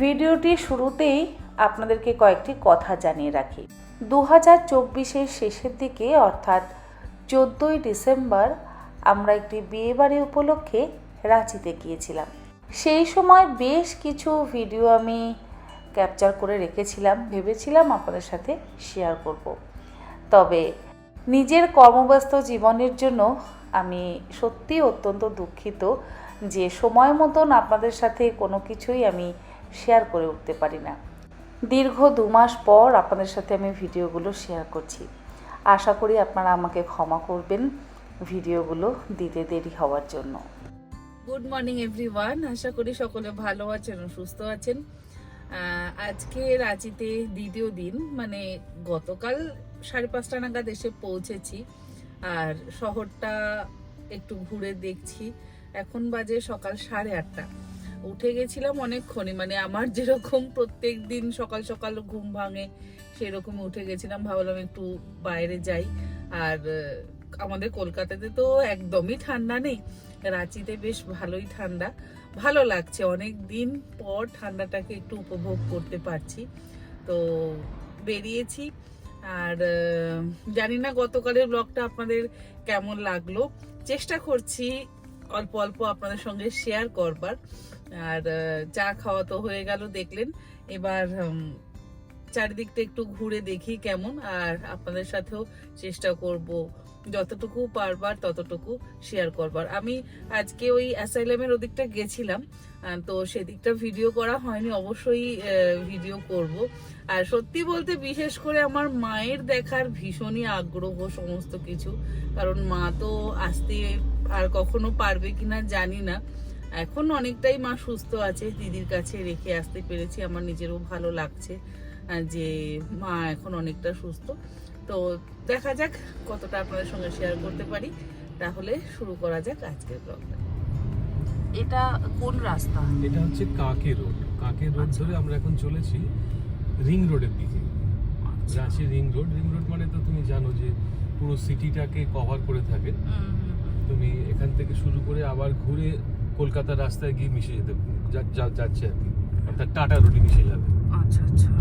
ভিডিওটি শুরুতেই আপনাদেরকে কয়েকটি কথা জানিয়ে রাখি। 2024-এর শেষের দিকে অর্থাৎ 14ই ডিসেম্বর আমরা একটি বিয়েবাড়ি উপলক্ষে রাঁচিতে গিয়েছিলাম। সেই সময় বেশ কিছু ভিডিও আমি ক্যাপচার করে রেখেছিলাম, ভেবেছিলাম আপনাদের সাথে শেয়ার করব। তবে নিজের কর্মব্যস্ত জীবনের জন্য আমি সত্যি অত্যন্ত দুঃখিত যে সময় মতন আপনাদের সাথে কোনো কিছুই আমি শেয়ার করে উঠতে পারি না। দীর্ঘ 2 মাস পর আপনাদের সাথে আমি ভিডিওগুলো শেয়ার করছি। আশা করি আপনারা আমাকে ক্ষমা করবেন ভিডিওগুলো দিতে দেরি হওয়ার জন্য। গুড মর্নিং এভরিওয়ান, আশা করি সকলে ভালো আছেন ও সুস্থ আছেন। আজকে রাঁচিতে দ্বিতীয় দিন, মানে গতকাল 5:30 নাগাদ এসে পৌঁছেছি আর শহরটা একটু ঘুরে দেখছি। এখন বাজে সকাল 8:30। উঠে গেছিলাম অনেকক্ষণই, মানে আমার যেরকম প্রত্যেক দিন সকাল সকাল ঘুম ভাঙে সেরকম উঠে গেছিলাম। ভাবলাম একটু বাইরে যাই। আর আমাদের কলকাতাতে তো একদমই ঠান্ডা নেই, রাঁচিতে বেশ ভালোই ঠান্ডা, ভালো লাগছে। অনেক দিন পর ঠান্ডাটাকে একটু উপভোগ করতে পারছি। তো বেরিয়েছি। আর জানি না গতকালের ব্লগটা আপনাদের কেমন লাগলো, চেষ্টা করছি অল্প অল্প আপনাদের সঙ্গে শেয়ার করবার। আর চা খাওয়া তো হয়ে গেল দেখলেন, এবার চারিদিকটা একটু ঘুরে দেখি কেমন, আর আপনাদের সাথেও চেষ্টা করব যতটুকু পারবার ততটুকু শেয়ার করবার। আমি আজকে ওই অ্যাসাইলামের ওদিকটা গেছিলাম, তো সেদিকটা ভিডিও করা হয়নি, অবশ্যই ভিডিও করব। আর সত্যি বলতে বিশেষ করে আমার মায়ের দেখার ভীষণই আগ্রহ সমস্ত কিছু, কারণ মা তো আসতে আর কখনো পারবে কিনা জানি না। এখন অনেকটাই মা সুস্থ আছে, দিদির কাছে রেখে আসতে পেরেছি। আমার নিজেরও ভালো লাগছে যে মা এখন অনেকটা সুস্থ। তো দেখা যাক কতটা আপনাদের সঙ্গে শেয়ার করতে পারি। তাহলে শুরু করা যাক আজকের ব্লগটা। এটা কোন রাস্তা? এটা হচ্ছে কাকে রোড। কাকে রোড ধরে আমরা এখন চলেছি রিং রোডের দিকে। Ranchi ring road. Ring road মানে তো তুমি জানো যে পুরো সিটিটাকে কভার করে থাকে। তুমি এখান থেকে শুরু করে আবার ঘুরে কলকাতার রাস্তায় গিয়ে মিশে যেতে যাচ্ছে আর কি, অর্থাৎ টাটা রোডে মিশে যাবে। আচ্ছা আচ্ছা।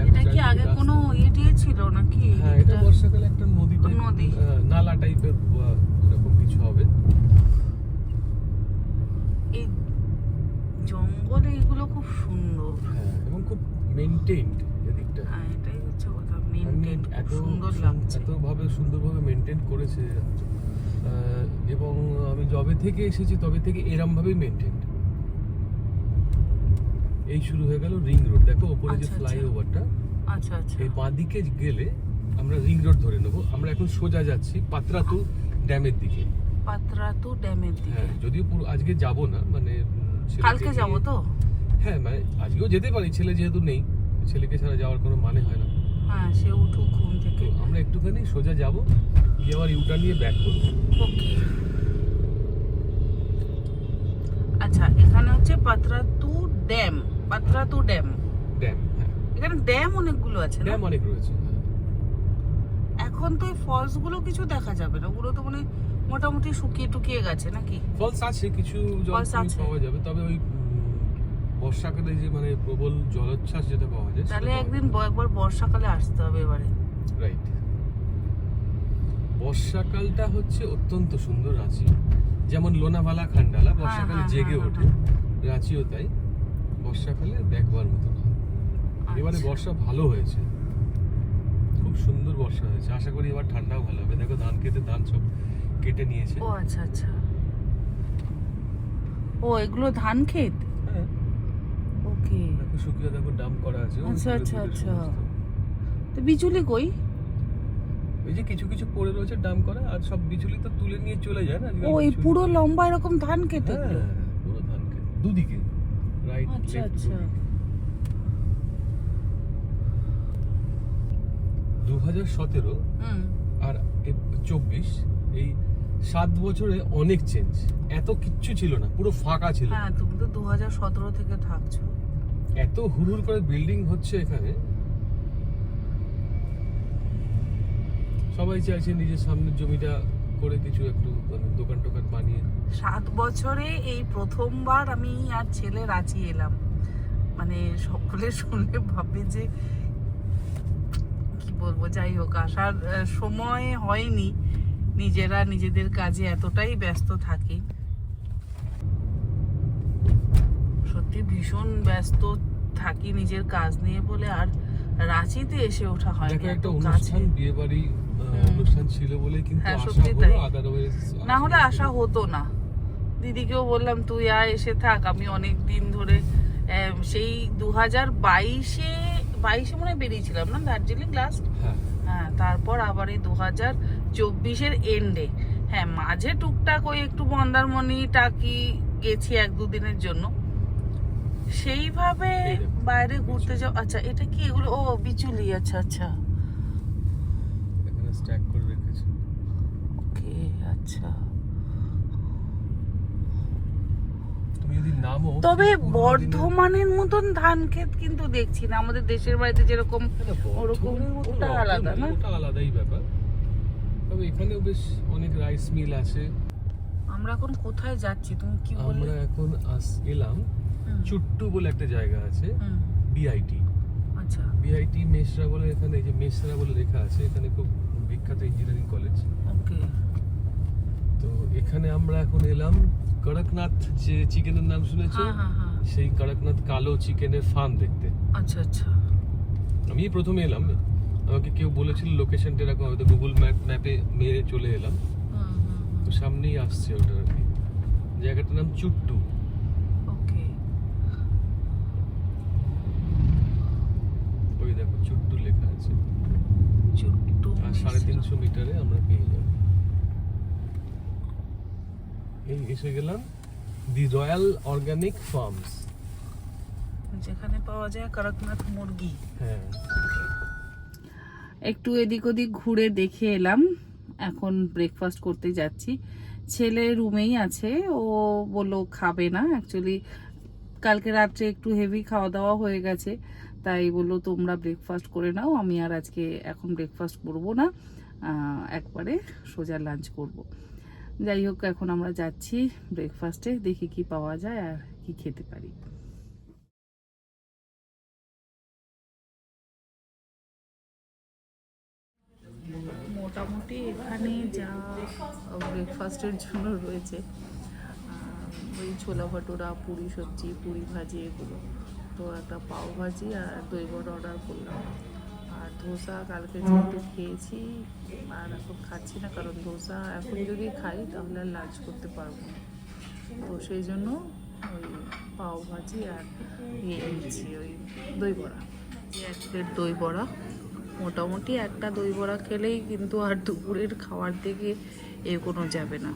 এটা কি আগে কোনো ইয়ে ছিল নাকি? হ্যাঁ, এটা বর্ষাকালে একটা নদী নালা টাইপের এরকম কিছু হবে। এই জঙ্গলে এগুলো খুব সুন্দর। হ্যাঁ, এবং খুব মেইনটেইনড এদিকটা। হ্যাঁ, এটাই হচ্ছে কথা, মেইনটেইন, এত সুন্দর লাগছে, এতভাবে সুন্দরভাবে মেইনটেইন করেছে। এবং আমি যবে থেকে এসেছি তবে থেকে এরম ভাবেই মেইনটেইনড। এই শুরু হয়ে গেল রিং রোড, দেখো উপরে যে ফ্লাইওভারটা। আচ্ছা আচ্ছা। এই বাঁ দিকে গেলে আমরা রিং রোড ধরে নেব। আমরা এখন সোজা যাচ্ছি পাত্রাতু ড্যামের দিকে। পাত্রাতু ড্যামের দিকে? হ্যাঁ, যদিও পুরো আজকে যাব না, মানে কালকে যাব তো। হ্যাঁ, মানে আজকেও যেতে পারি, ছেলে যেহেতু নেই, ছেলেকে ছাড়া যাওয়ার কোনো মানে হয় না। হ্যাঁ, সে উঠুক ঘুম থেকে। আমরা একটুখানি সোজা যাব, গিয়ে আবার ইউটার্ন নিয়ে ব্যাক করব। ওকে। আচ্ছা, এখানে হচ্ছে Patratu dam. Patratu dam. Dam, হ্যাঁ। এখানে ড্যাম অনেকগুলো আছে না? ড্যাম অনেক রয়েছে। এখন তো এই ফলস গুলো কিছু দেখা যাবে না, ওগুলো তো মানে মোটামুটি শুকিয়ে টুকিয়ে গেছে নাকি? ফলস আছে, কিছু জল পাওয়া যাবে, তবে ওই বর্ষাকালে যে মানে প্রবল জলোচ্ছ্বাস যেটা পাওয়া যায়। তাহলে একদিন একবার বর্ষাকালে আসতে হবে এবারে। রাইট। বর্ষাকালটা হচ্ছে অত্যন্ত সুন্দর রাঁচি, যেমন লোনাভালা খান্ডালা বর্ষাকালে জেগে ওঠে, রাঁচিও তাই বর্ষাকালে দেখবার মতো না। এবারে বর্ষা ভালো হয়েছে, খুব সুন্দর বর্ষা হয়েছে। আশা করি এবার ঠান্ডাও ভালো হবে। দেখো ধান সব কেটে নিয়েছে। ও আচ্ছা আচ্ছা। ও, এগুলো ধান ক্ষেত? হ্যাঁ। ওকে। দেখো শুকিয়ে দেখো ডাম্প করা আছে। আচ্ছা আচ্ছা আচ্ছা। তো বিচুলি কই? ওই যে কিছু কিছু পড়ে রয়েছে ডাম্প করা, আর সব বিচুলি তো তুলে নিয়ে চলে যায় না। ও, এই পুরো লম্বা এরকম ধান ক্ষেত এগুলো? হ্যাঁ, পুরো ধান ক্ষেত দুদিকে, রাইট আচ্ছা লেফট। আচ্ছা। 2017 আর 24 এই 7 বছরে অনেক চেঞ্জ। এত কিচ্ছু ছিল না, পুরো ফাঁকা ছিল। হ্যাঁ, তুমি তো 2017 থেকে থাকছো। এত হুড়হুড় করে বিল্ডিং হচ্ছে এখানে, সবাই চাইছে নিজের সামনের জমিটা করে কিছু একটু মানে দোকান টোকান বানিয়ে। 7 বছরে এই প্রথমবার আমি আর ছেলে রাঁচি এলাম। মানে সকলে শুনলে ভাববে যে কি বলবো, যাই হোক আসার সময় হয়নি, নিজেরা নিজেদের কাজে এতটাই ব্যস্ত থাকি, সত্যি ভীষণ ব্যস্ত থাকি নিজের কাজ নিয়ে বলে আর রাঁচিতে এসে ওঠা হয় দেখো না। একটা এত কাছে অনুষ্ঠান, বিয়ে বাড়ি অনুষ্ঠান ছিল বলে কিন্তু হ্যাঁ, আসা সত্যি হলো, তাই। আদারওয়াইজ না হলে আসা হতো না। দিদিকেও বললাম তুই আয়, এসে থাক। আমি অনেক দিন ধরে সেই 2022-এ মনে হয় বেরিয়েছিলাম না দার্জিলিং লাস্ট। হ্যাঁ হ্যাঁ, তারপর আবার এই 2024-এর এন্ডে, হ্যাঁ মাঝে টুকটাক ওই একটু মন্দারমণি টাকি গেছি 1-2 দিনের জন্য। সেইভাবে বাইরে ঘুরতে যাও। আচ্ছা এটা কি এগুলো? ও বিচুলি, আচ্ছা আচ্ছা, এখানে স্ট্যাক করে রেখেছে। ওকে আচ্ছা। তুমি যদি নামো, তবে সেই পুরোনো দিনের- বর্ধমানের মতন ধান ক্ষেত কিন্তু দেখছি না। আমাদের দেশের বাড়িতে যেরকম না, ওরকম বর্ধমানের মতো ওটা নয়, আলাদা না? ওটা আলাদাই ব্যাপার। তবে এখানেও বেশ অনেক রাইস মিল আছে। আমরা এখন কোথায় যাচ্ছি তুমি কি বললে? আমরা এখন এলাম হুম, চুট্টু বলে একটা জায়গা আছে, হুম, বিআইটি। আচ্ছা বিআইটি মেসরা বলে, এখানে এই যে মেসরা বলে লেখা আছে, এখানে খুব বিখ্যাত ইঞ্জিনিয়ারিং কলেজ। ওকে। তো এখানে আমরা এখন এলাম কড়কনাথ, যে চিকেনের নাম শুনেছো, হ্যাঁ হ্যাঁ হ্যাঁ, সেই কড়কনাথ কালো চিকেনের ফার্ম দেখতে। আচ্ছা আচ্ছা। আমি প্রথমে এলাম, আমাকে কেউ বলেছিল লোকেশনটা এরকম, হয়তো গুগল ম্যাপে মেরে চলে এলাম। হুম হুম তো সামনেই আসছে ওটা আর কি। জায়গাটার নাম চুট্টু। ওকে। ওই দেখো চুট্টু লেখা আছে। চুট্টু আর 350 মিটারে আমরা পেয়ে যাব। এই এসে গেলাম দি রয়্যাল অর্গানিক ফার্মস, যেখানে পাওয়া যায় করকনাথ মুরগি। হ্যাঁ। একটু এদিক ওদিক ঘুরে দেখে এলাম, এখন ব্রেকফাস্ট করতে যাচ্ছি। ছেলে রুমেই আছে, ও বললো খাবে না, অ্যাকচুয়ালি কালকে রাত্রে একটু হেভি খাওয়া দাওয়া হয়ে গেছে, তাই বললো তোমরা ব্রেকফাস্ট করে নাও, আমি আর আজকে এখন ব্রেকফাস্ট করবো না, একবারে সোজা লাঞ্চ করব। যাই হোক এখন আমরা যাচ্ছি ব্রেকফাস্টে, দেখি কি পাওয়া যায় আর কি খেতে পারি। মোটামুটি এখানে যা ব্রেকফাস্টের জন্য রয়েছে, ওই ছোলা ভাটোরা, পুরি সবজি, পুরি ভাজি, এগুলো তো একটা পাও ভাজি আর দই বড়া অর্ডার করলাম। আর ধোসা কালকে যেহেতু খেয়েছি আর এখন খাচ্ছি না, কারণ ধোসা এখন যদি খাই তাহলে আর লাঞ্চ করতে পারবো না, তো সেই জন্য ওই পাও ভাজি আর ইয়ে নিচ্ছি, ওই দই বড়া। এক প্লেট দই বড়া, মোটামুটি একটা দই বড়া খেলেই কিন্তু আর দুপুরের খাওয়ার দিকে এগোনো যাবে না।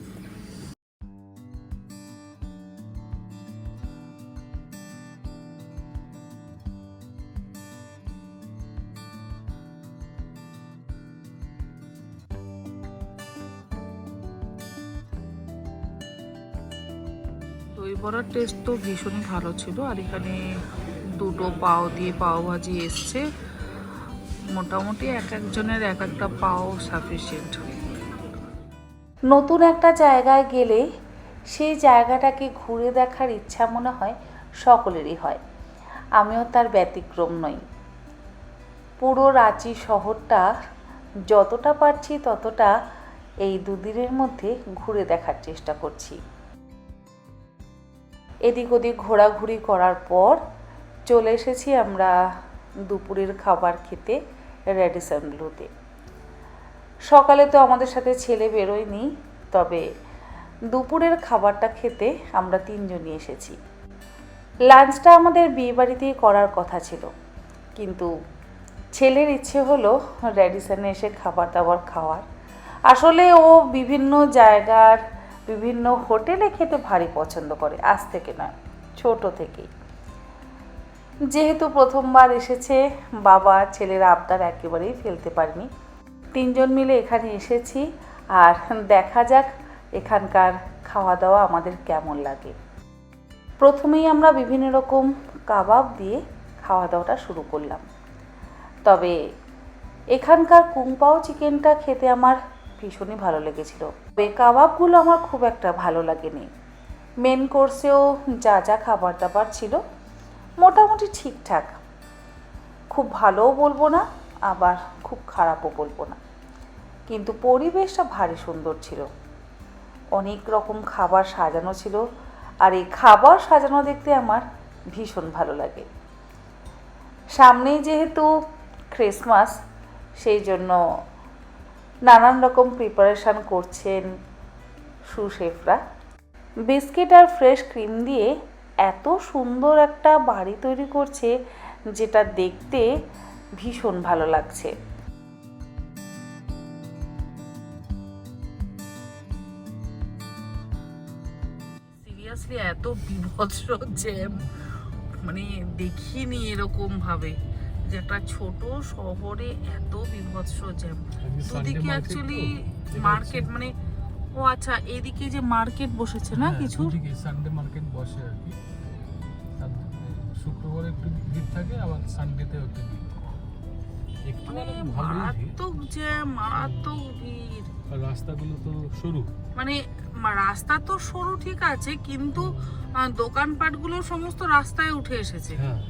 দই বড়ার টেস্ট তো ভীষণই ভালো ছিল, আর এখানে দুটো পাও দিয়ে পাও ভাজি এসছে, মোটামুটি এক একজনের এক একটা পাও সাফিসিয়েন্ট। নতুন একটা জায়গায় গেলে সেই জায়গাটাকে ঘুরে দেখার ইচ্ছা মনে হয় সকলেরই হয়, আমিও তার ব্যতিক্রম নই। পুরো রাঁচি শহরটা যতটা পারছি ততটা এই দুদিনের মধ্যে ঘুরে দেখার চেষ্টা করছি। এদিক ওদিক ঘোরাঘুরি করার পর চলে এসেছি আমরা দুপুরের খাবার খেতে রেডিসন ব্লুতে। সকালে তো আমাদের সাথে ছেলে বেরোয়নি, তবে দুপুরের খাবারটা খেতে আমরা 3 জনই এসেছি। লাঞ্চটা আমাদের বিয়েবাড়িতেই করার কথা ছিল, কিন্তু ছেলের ইচ্ছে হলো রেডিসনে এসে খাবার দাবার খাওয়ার। আসলে ও বিভিন্ন জায়গার বিভিন্ন হোটেলে খেতে ভারী পছন্দ করে, আজ থেকে নয়, ছোট থেকেই। যেহেতু প্রথমবার এসেছে, বাবা ছেলের আবদার একেবারেই ফেলতে পারেনি। 3 জন মিলে এখানে এসেছি, আর দেখা যাক এখানকার খাওয়া দাওয়া আমাদের কেমন লাগে। প্রথমেই আমরা বিভিন্ন রকম কাবাব দিয়ে খাওয়া দাওয়াটা শুরু করলাম, তবে এখানকার কুংপাও চিকেনটা খেতে আমার ভীষণই ভালো লেগেছিল। তবে কাবাবগুলো আমার খুব একটা ভালো লাগেনি। মেন কোর্সেও যা যা খাবার দাবার ছিল মোটামুটি ঠিকঠাক, খুব ভালোও বলবো না আবার খুব খারাপও বলবো না, কিন্তু পরিবেশটা ভারী সুন্দর ছিল। অনেক রকম খাবার সাজানো ছিল, আর এই খাবার সাজানো দেখতে আমার ভীষণ ভালো লাগে। সামনেই যেহেতু ক্রিসমাস, সেই জন্য নানান রকম প্রিপারেশান করছেন সুশেফরা। বিস্কিট আর ফ্রেশ ক্রিম দিয়ে এত সুন্দর একটা বাড়ি তৈরি করছে, যেটা দেখতে ভীষণ ভালো লাগছে। সিরিয়াসলি এত বিভৎস জ্যাম মানে দেখিনি এরকম ভাবে, যে একটা ছোট শহরে এত বিভৎস জ্যাম। দুদিকে অ্যাকচুয়ালি মার্কেট, মানে ও আচ্ছা, এদিকে যে মার্কেট বসেছে না কিছু, সানডে মার্কেট বসে আর কি। শুক্রবার একটু ভিড় থাকে, আবার সানডেতে একটু ভিড়, একটু মানে ভালোই ভিড়। মারাত্মক জ্যাম, মারাত্মক ভিড়। আর রাস্তাগুলো তো সরু, মানে রাস্তা তো সরু ঠিক আছে, কিন্তু দোকানপাটগুলো সমস্ত রাস্তায় উঠে এসেছে। হ্যাঁ,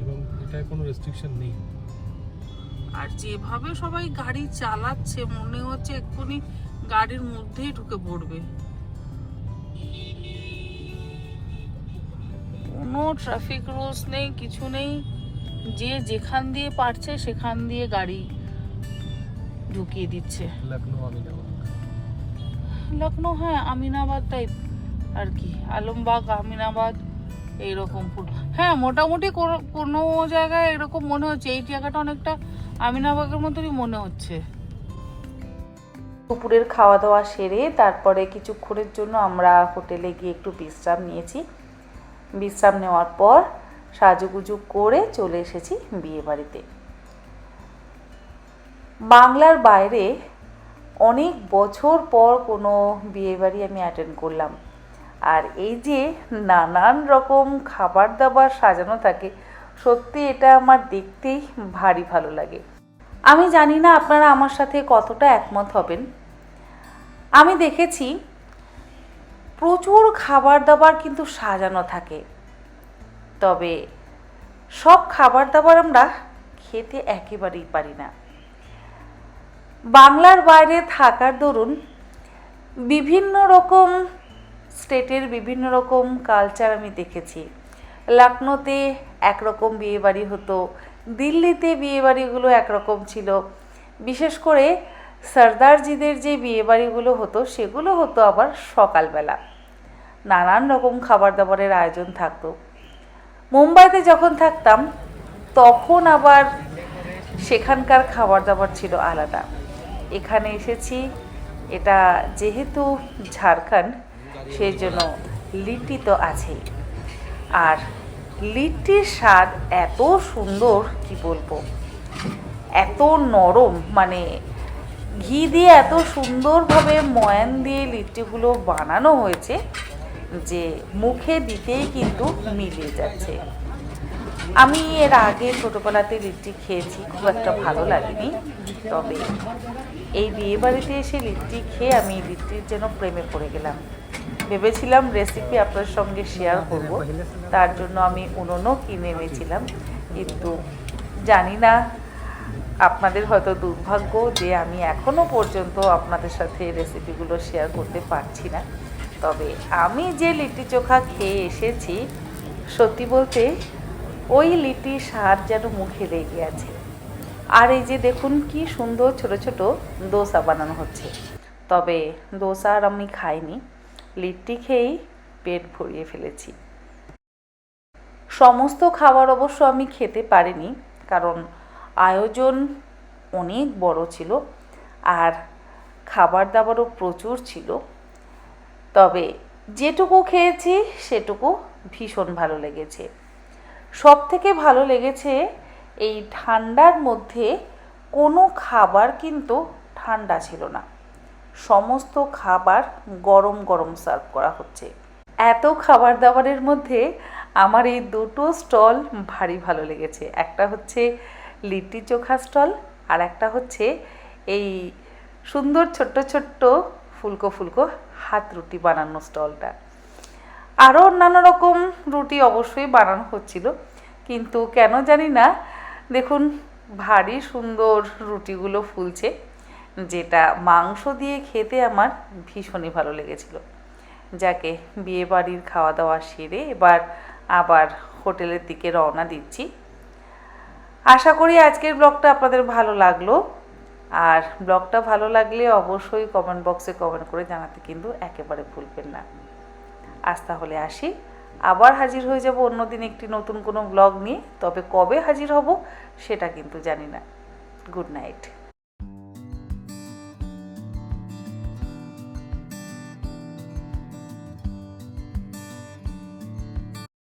এবং এটায় কোনো রেস্ট্রিকশন নেই। আর যেভাবে সবাই গাড়ি চালাচ্ছে মনে হচ্ছে এক্ষুনি গাড়ির মধ্যেই ঢুকে পড়বে। কোনো ট্রাফিক রুলস নেই, কিছু নেই, যে যেখান দিয়ে পারছে সেখান দিয়ে গাড়ি ঢুকিয়ে দিচ্ছে। লখনৌ, হ্যাঁ আমিনাবাদ টাইপ আর কি, আলমবাগ, আমিনাবাদ এইরকম পুরো। হ্যাঁ মোটামুটি কোনো জায়গায় এরকম মনে হচ্ছে, এই জায়গাটা অনেকটা আমিনাবাগের মতনই মনে হচ্ছে। দুপুরের খাওয়া দাওয়া সেরে তারপরে কিছুক্ষণের জন্য আমরা হোটেলে গিয়ে একটু বিশ্রাম নিয়েছি। বিশ্রাম নেওয়ার পর সাজুগুজু করে চলে এসেছি বিয়েবাড়িতে। বাংলার বাইরে অনেক বছর পর কোনো বিয়েবাড়ি আমি অ্যাটেন্ড করলাম, আর এই যে নানান রকম খাবার দাবার সাজানো থাকে, সত্যি এটা আমার দেখতেই ভারী ভালো লাগে। আমি জানি না আপনারা আমার সাথে কতটা একমত হবেন। আমি দেখেছি প্রচুর খাবার দাবার কিন্তু সাজানো থাকে, তবে সব খাবার দাবার আমরা খেতে একেবারেই পারি না। বাংলার বাইরে থাকার দরুন বিভিন্ন রকম স্টেটের বিভিন্ন রকম কালচার আমি দেখেছি। লখনৌতে একরকম বিয়েবাড়ি হতো, দিল্লিতে বিয়েবাড়িগুলো একরকম ছিল। বিশেষ করে সর্দারজিদের যে বিয়েবাড়িগুলো হতো সেগুলো হতো আবার সকালবেলা, নানান রকম খাবার দাবারের আয়োজন থাকতো। মুম্বাইতে যখন থাকতাম তখন আবার সেখানকার খাবার দাবার ছিল আলাদা। এখানে এসেছি, এটা যেহেতু ঝাড়খণ্ড, সেই জন্য লিট্টি তো আছেই। আর লিট্টির স্বাদ এত সুন্দর, কি বলবো, এত নরম, মানে ঘি দিয়ে এত সুন্দরভাবে ময়ান দিয়ে লিট্টিগুলো বানানো হয়েছে যে মুখে দিতেই কিন্তু মিলিয়ে যাচ্ছে। আমি এর আগে ছোটোবেলাতে লিট্টি খেয়েছি, খুব একটা ভালো লাগেনি, তবে এই বিয়েবাড়িতে এসে লিট্টি খেয়ে আমি লিট্টির যেন প্রেমে পড়ে গেলাম। ভেবেছিলাম রেসিপি আপনার সঙ্গে শেয়ার করব, তার জন্য আমি উনুনও কিনে এনেছিলাম, কিন্তু জানি না, আপনাদের হয়তো দুর্ভাগ্য যে আমি এখনও পর্যন্ত আপনাদের সাথে রেসিপিগুলো শেয়ার করতে পারছি না। তবে আমি যে লিট্টি চোখা খেয়ে এসেছি, সত্যি বলতে ওই লিট্টির স্বাদ যেন মুখে লেগে আছে। আর এই যে দেখুন কি সুন্দর ছোট ছোট দোসা বানানো হচ্ছে। তবে দোসা আর আমি খাইনি, লিট্টি খেয়েই পেট ভরিয়ে ফেলেছি। সমস্ত খাবার অবশ্য আমি খেতে পারিনি, কারণ আয়োজন অনেক বড় ছিল আর খাবার দাবারও প্রচুর ছিল। তবে যেটুকু খেয়েছি সেটুকু ভীষণ ভালো লেগেছে। সব থেকে ভালো লেগেছে এই ঠান্ডার মধ্যে কোনো খাবার কিন্তু ঠান্ডা ছিল না, সমস্ত খাবার গরম গরম সার্ভ করা হচ্ছে। এত খাবার দাবারের মধ্যে আমার এই দুটো স্টল ভারী ভালো লেগেছে। একটা হচ্ছে লিট্টি চোখা স্টল, আর একটা হচ্ছে এই সুন্দর ছোট্ট ছোট্ট ফুলকো ফুলকো হাত রুটি বানানো স্টলটা। আরও অন্যান্য রকম রুটি অবশ্যই বানানো হচ্ছিল, কিন্তু কেন জানি না দেখুন ভারী সুন্দর রুটিগুলো ফুলছে, যেটা মাংস দিয়ে খেতে আমার ভীষণই ভালো লেগেছিল। যাকে বিয়েবাড়ির খাওয়া দাওয়া সেরে এবার আবার হোটেলের দিকে রওনা দিচ্ছি। আশা করি আজকের ব্লগটা আপনাদের ভালো লাগলো, আর ব্লগটা ভালো লাগলে অবশ্যই কমেন্ট বক্সে কমেন্ট করে জানাতে কিন্তু একেবারে ভুলবেন না। আজ তাহলে আসি, আবার হাজির হয়ে যাব অন্যদিন একটি নতুন কোনো ব্লগ নিয়ে, তবে কবে হাজির হব সেটা কিন্তু জানি না। Good night.